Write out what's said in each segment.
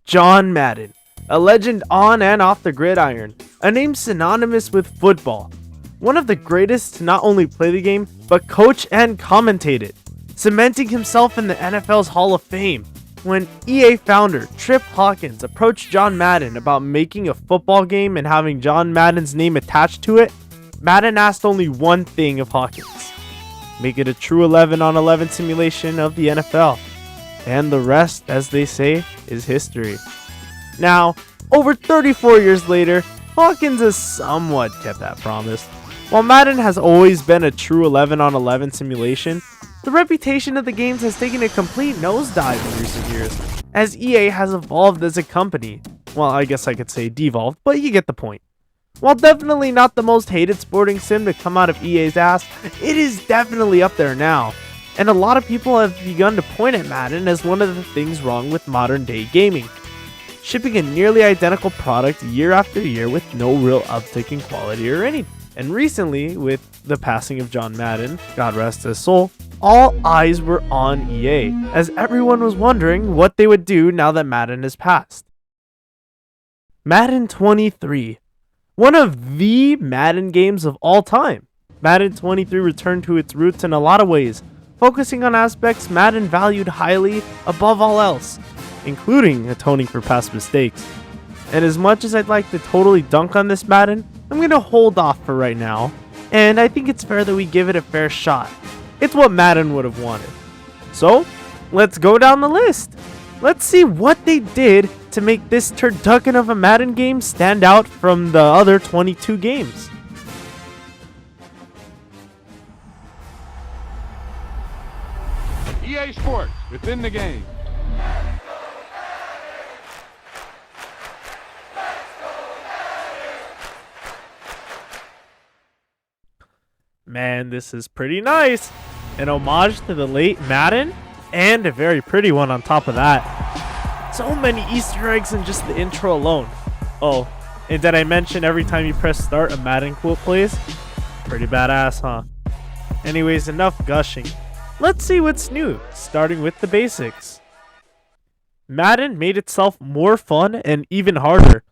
John Madden, a legend on and off the gridiron, a name synonymous with football. One of the greatest to not only play the game, but coach and commentate it, cementing himself in the NFL's Hall of Fame. When EA founder Trip Hawkins approached John Madden about making a football game and having John Madden's name attached to it, Madden asked only one thing of Hawkins: make it a true 11-on-11 simulation of the NFL. And the rest, as they say, is history. Now, over 34 years later, Hawkins has somewhat kept that promise. While Madden has always been a true 11-on-11 simulation, the reputation of the games has taken a complete nosedive in recent years, as EA has evolved as a company. Well, I guess I could say devolved, but you get the point. While definitely not the most hated sporting sim to come out of EA's ass, it is definitely up there now. And a lot of people have begun to point at Madden as one of the things wrong with modern day gaming. Shipping a nearly identical product year after year with no real uptick in quality or anything. And recently, with the passing of John Madden, God rest his soul, all eyes were on EA, as everyone was wondering what they would do now that Madden has passed. Madden 23. One of the Madden games of all time. Madden 23 returned to its roots in a lot of ways, focusing on aspects Madden valued highly above all else, including atoning for past mistakes. And as much as I'd like to totally dunk on this Madden, I'm going to hold off for right now, and I think it's fair that we give it a fair shot. It's what Madden would have wanted. So, let's go down the list. Let's see what they did to make this turducken of a Madden game stand out from the other 22 games. EA Sports, within the game. Man, this is pretty nice. An homage to the late Madden, and a very pretty one on top of that. So many Easter eggs in just the intro alone. Oh, and did I mention every time you press start a Madden quote plays? Pretty badass, huh? Anyways, enough gushing. Let's see what's new, starting with the basics. Madden made itself more fun and even harder.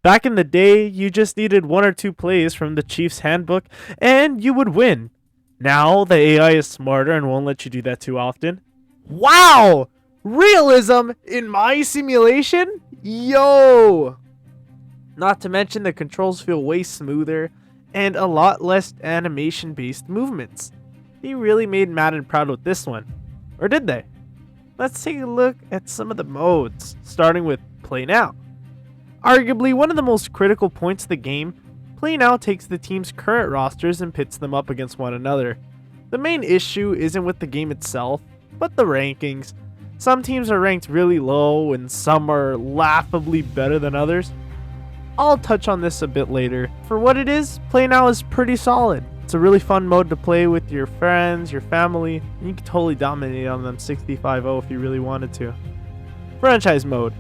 Back in the day, you just needed 1 or 2 plays from the Chiefs handbook and you would win. Now, the AI is smarter and won't let you do that too often. Wow! Realism in my simulation? Yo! Not to mention the controls feel way smoother and a lot less animation-based movements. They really made Madden proud with this one. Or did they? Let's take a look at some of the modes, starting with Play Now. Arguably one of the most critical points of the game, Play Now takes the team's current rosters and pits them up against one another. The main issue isn't with the game itself, but the rankings. Some teams are ranked really low and some are laughably better than others. I'll touch on this a bit later. For what it is, Play Now is pretty solid. It's a really fun mode to play with your friends, your family, and you can totally dominate on them 65-0 if you really wanted to. Franchise mode.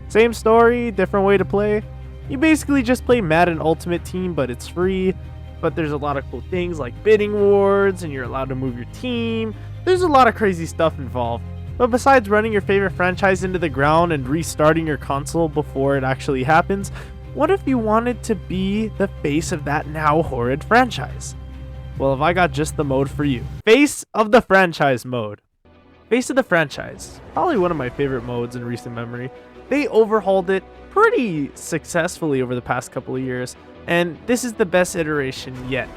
Same story, different way to play. You basically just play Madden Ultimate Team, but it's free. But there's a lot of cool things like bidding awards, and you're allowed to move your team. There's a lot of crazy stuff involved. But besides running your favorite franchise into the ground and restarting your console before it actually happens, what if you wanted to be the face of that now horrid franchise? Well, have I got just the mode for you. Face of the Franchise mode. Face of the Franchise. Probably one of my favorite modes in recent memory. They overhauled it pretty successfully over the past couple of years, and this is the best iteration yet,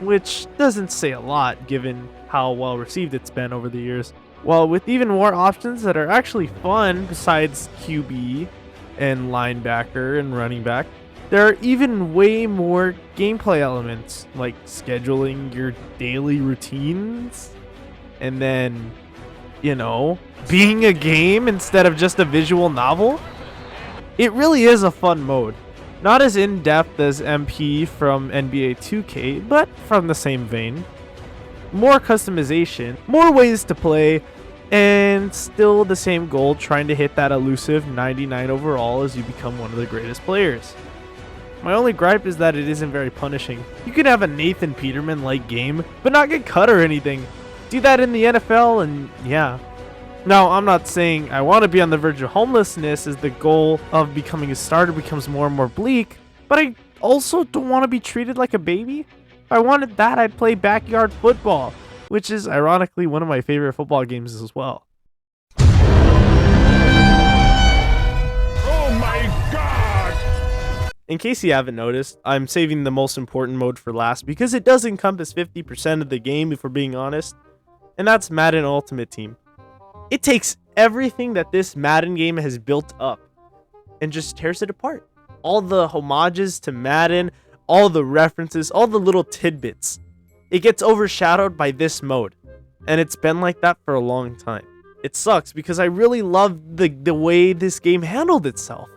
which doesn't say a lot given how well received it's been over the years. Well, with even more options that are actually fun besides QB and linebacker and running back, there are even way more gameplay elements, like scheduling your daily routines, and then, being a game instead of just a visual novel. It really is a fun mode. Not as in-depth as MP from NBA 2K, but from the same vein. More customization, more ways to play, and still the same goal, trying to hit that elusive 99 overall as you become one of the greatest players. My only gripe is that it isn't very punishing. You can have a Nathan Peterman-like game, but not get cut or anything. Do that in the NFL and yeah. Now, I'm not saying I want to be on the verge of homelessness as the goal of becoming a starter becomes more and more bleak, but I also don't want to be treated like a baby. If I wanted that, I'd play backyard football, which is ironically one of my favorite football games as well. Oh my God! In case you haven't noticed, I'm saving the most important mode for last because it does encompass 50% of the game if we're being honest, and that's Madden Ultimate Team. It takes everything that this Madden game has built up and just tears it apart. All the homages to Madden, all the references, all the little tidbits. It gets overshadowed by this mode, and it's been like that for a long time. It sucks because I really love the way this game handled itself,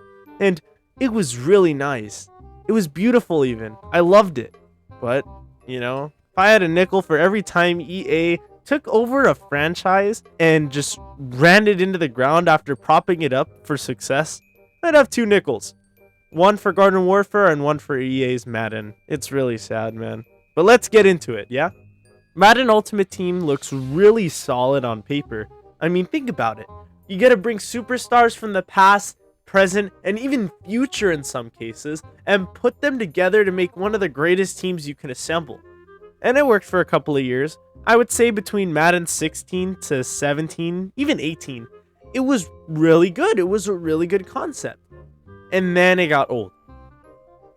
and it was really nice. It was beautiful even. I loved it. But, you know, if I had a nickel for every time EA took over a franchise and just ran it into the ground after propping it up for success, I'd have 2 nickels. One for Garden Warfare and one for EA's Madden. It's really sad, man. But let's get into it, yeah? Madden Ultimate Team looks really solid on paper. I mean, think about it. You get to bring superstars from the past, present, and even future in some cases, and put them together to make one of the greatest teams you can assemble. And it worked for a couple of years. I would say between Madden 16 to 17, even 18, it was really good. It was a really good concept. And then it got old.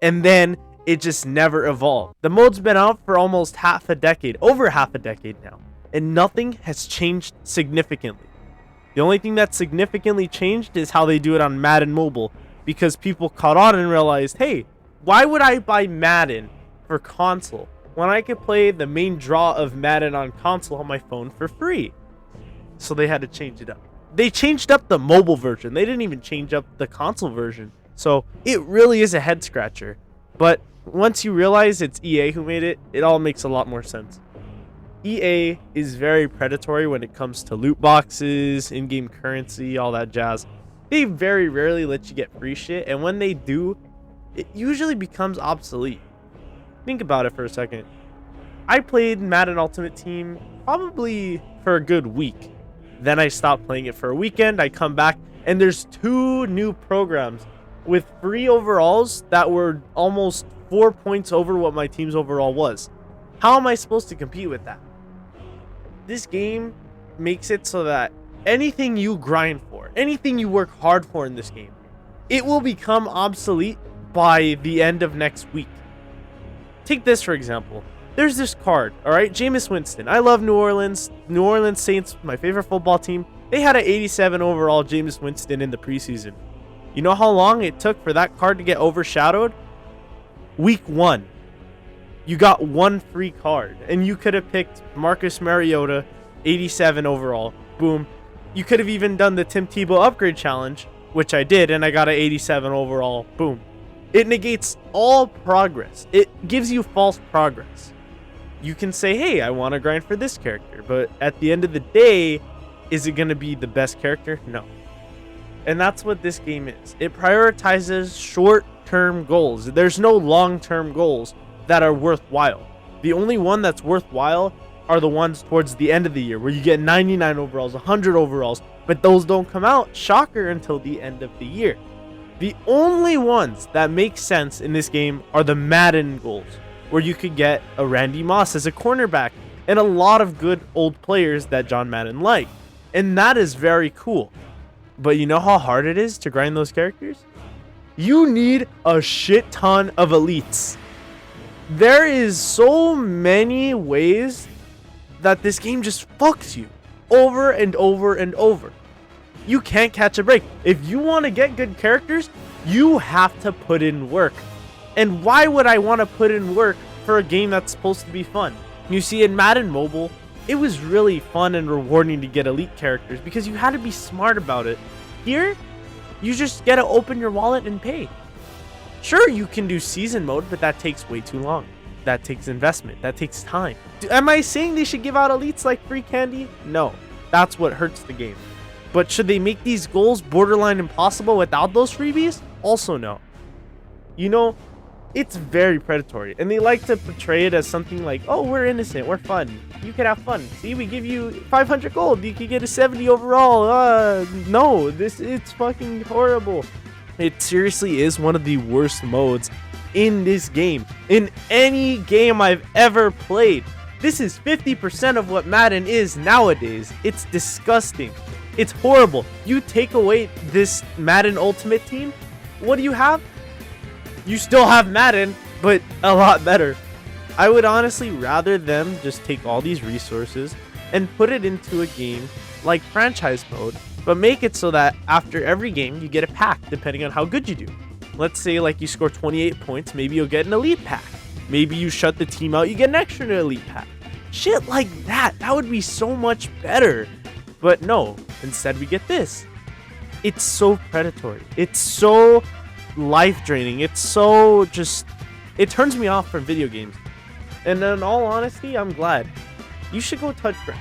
And then it just never evolved. The mode's been out for almost half a decade, over half a decade now, and nothing has changed significantly. The only thing that significantly changed is how they do it on Madden Mobile, because people caught on and realized, hey, why would I buy Madden for console when I could play the main draw of Madden on console on my phone for free? So they had to change it up. They changed up the mobile version. They didn't even change up the console version. So it really is a head scratcher. But once you realize it's EA who made it, it all makes a lot more sense. EA is very predatory when it comes to loot boxes, in-game currency, all that jazz. They very rarely let you get free shit, and when they do, it usually becomes obsolete. Think about it for a second. I played Madden Ultimate Team probably for a good week. Then I stopped playing it for a weekend. I come back, and there's 2 new programs with free overalls that were almost 4 points over what my team's overall was. How am I supposed to compete with that? This game makes it so that anything you grind for, anything you work hard for in this game, it will become obsolete by the end of next week. Take this for example. There's this card, all right? Jameis Winston. I love New Orleans. New Orleans Saints, my favorite football team. They had an 87 overall Jameis Winston in the preseason. You know how long it took for that card to get overshadowed? Week 1. You got 1 free card, and you could have picked Marcus Mariota, 87 overall. Boom. You could have even done the Tim Tebow upgrade challenge, which I did, and I got an 87 overall. Boom. It negates all progress. It gives you false progress. You can say, hey, I want to grind for this character, but at the end of the day, is it going to be the best character? No. And that's what this game is. It prioritizes short-term goals. There's no long-term goals that are worthwhile. The only one that's worthwhile are the ones towards the end of the year where you get 99 overalls, 100 overalls, but those don't come out, shocker, until the end of the year. The only ones that make sense in this game are the Madden goals, where you could get a Randy Moss as a cornerback and a lot of good old players that John Madden liked. And that is very cool. But you know how hard it is to grind those characters? You need a shit ton of elites. There is so many ways that this game just fucks you over and over and over. You can't catch a break. If you want to get good characters, you have to put in work. And why would I want to put in work for a game that's supposed to be fun? You see, in Madden Mobile, it was really fun and rewarding to get elite characters because you had to be smart about it. Here, you just get to open your wallet and pay. Sure, you can do season mode, but that takes way too long. That takes investment. That takes time. Am I saying they should give out elites like free candy? No. That's what hurts the game. But should they make these goals borderline impossible without those freebies? Also no. You know, It's very predatory, and they like to portray it as something like, oh, we're innocent, we're fun, you can have fun. See, we give you 500 gold, you can get a 70 overall. No, it's fucking horrible. It seriously is one of the worst modes in this game, in any game I've ever played. This is 50% of what Madden is nowadays. It's disgusting. It's horrible. You take away this Madden Ultimate Team, what do you have? You still have Madden, but a lot better. I would honestly rather them just take all these resources and put it into a game like franchise mode, but make it so that after every game you get a pack depending on how good you do. Let's say like you score 28 points, maybe you'll get an elite pack. Maybe you shut the team out, you get an extra elite pack. Shit like that. That would be so much better. But no, instead we get this. It's so predatory. It's so life draining. It's so just, it turns me off from video games. And in all honesty, I'm glad. You should go touch grass.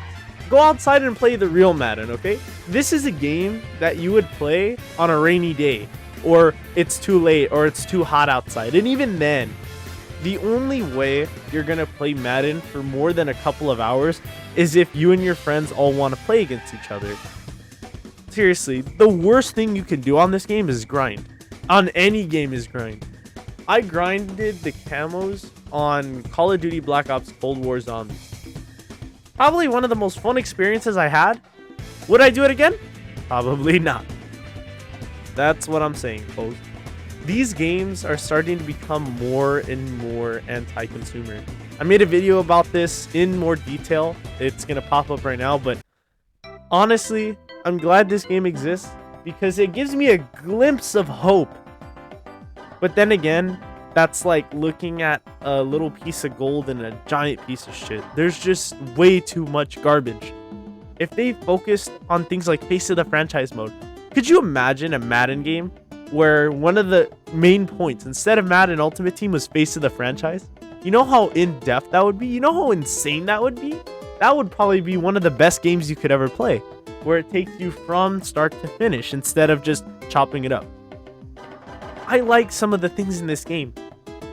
Go outside and play the real Madden, okay? This is a game that you would play on a rainy day, or it's too late, or it's too hot outside. And even then, the only way you're gonna play Madden for more than a couple of hours is if you and your friends all want to play against each other. Seriously, the worst thing you can do on this game is grind. On any game is grind. I grinded the camos on Call of Duty Black Ops Cold War Zombies. Probably one of the most fun experiences I had. Would I do it again? Probably not. That's what I'm saying, folks. These games are starting to become more and more anti-consumer. I made a video about this in more detail. It's gonna pop up right now, but honestly, I'm glad this game exists because it gives me a glimpse of hope. But then again, that's like looking at a little piece of gold and a giant piece of shit. There's just way too much garbage. If they focused on things like face of the franchise mode, could you imagine a Madden game where one of the main points instead of Madden Ultimate Team was face of the franchise? You know how in-depth that would be? You know how insane that would be? That would probably be one of the best games you could ever play, where it takes you from start to finish instead of just chopping it up. I like some of the things in this game,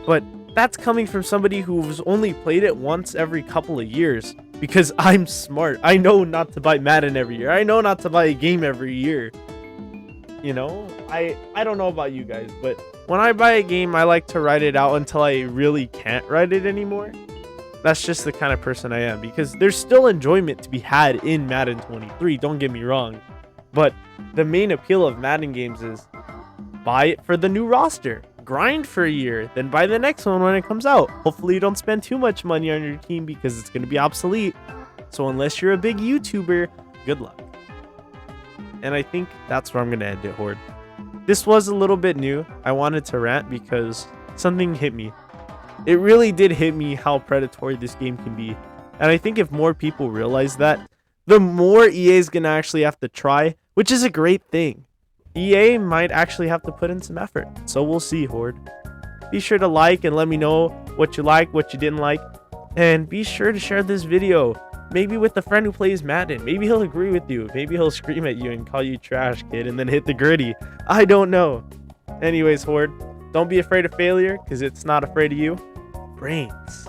but that's coming from somebody who's only played it once every couple of years, because I'm smart. I know not to buy Madden every year. I know not to buy a game every year. You know, I don't know about you guys, but when I buy a game, I like to ride it out until I really can't ride it anymore. That's just the kind of person I am, because there's still enjoyment to be had in Madden 23, don't get me wrong. But the main appeal of Madden games is buy it for the new roster, grind for a year, then buy the next one when it comes out. Hopefully you don't spend too much money on your team because it's going to be obsolete. So unless you're a big YouTuber, good luck. And I think that's where I'm going to end it, Horde. This was a little bit new. I wanted to rant because something hit me. It really did hit me how predatory this game can be. And I think if more people realize that, the more EA is going to actually have to try, which is a great thing. EA might actually have to put in some effort. So we'll see, Horde. Be sure to like and let me know what you like, what you didn't like. And be sure to share this video. Maybe with a friend who plays Madden. Maybe he'll agree with you. Maybe he'll scream at you and call you trash, kid, and then hit the gritty. I don't know. Anyways, Horde, don't be afraid of failure, because it's not afraid of you. Brains.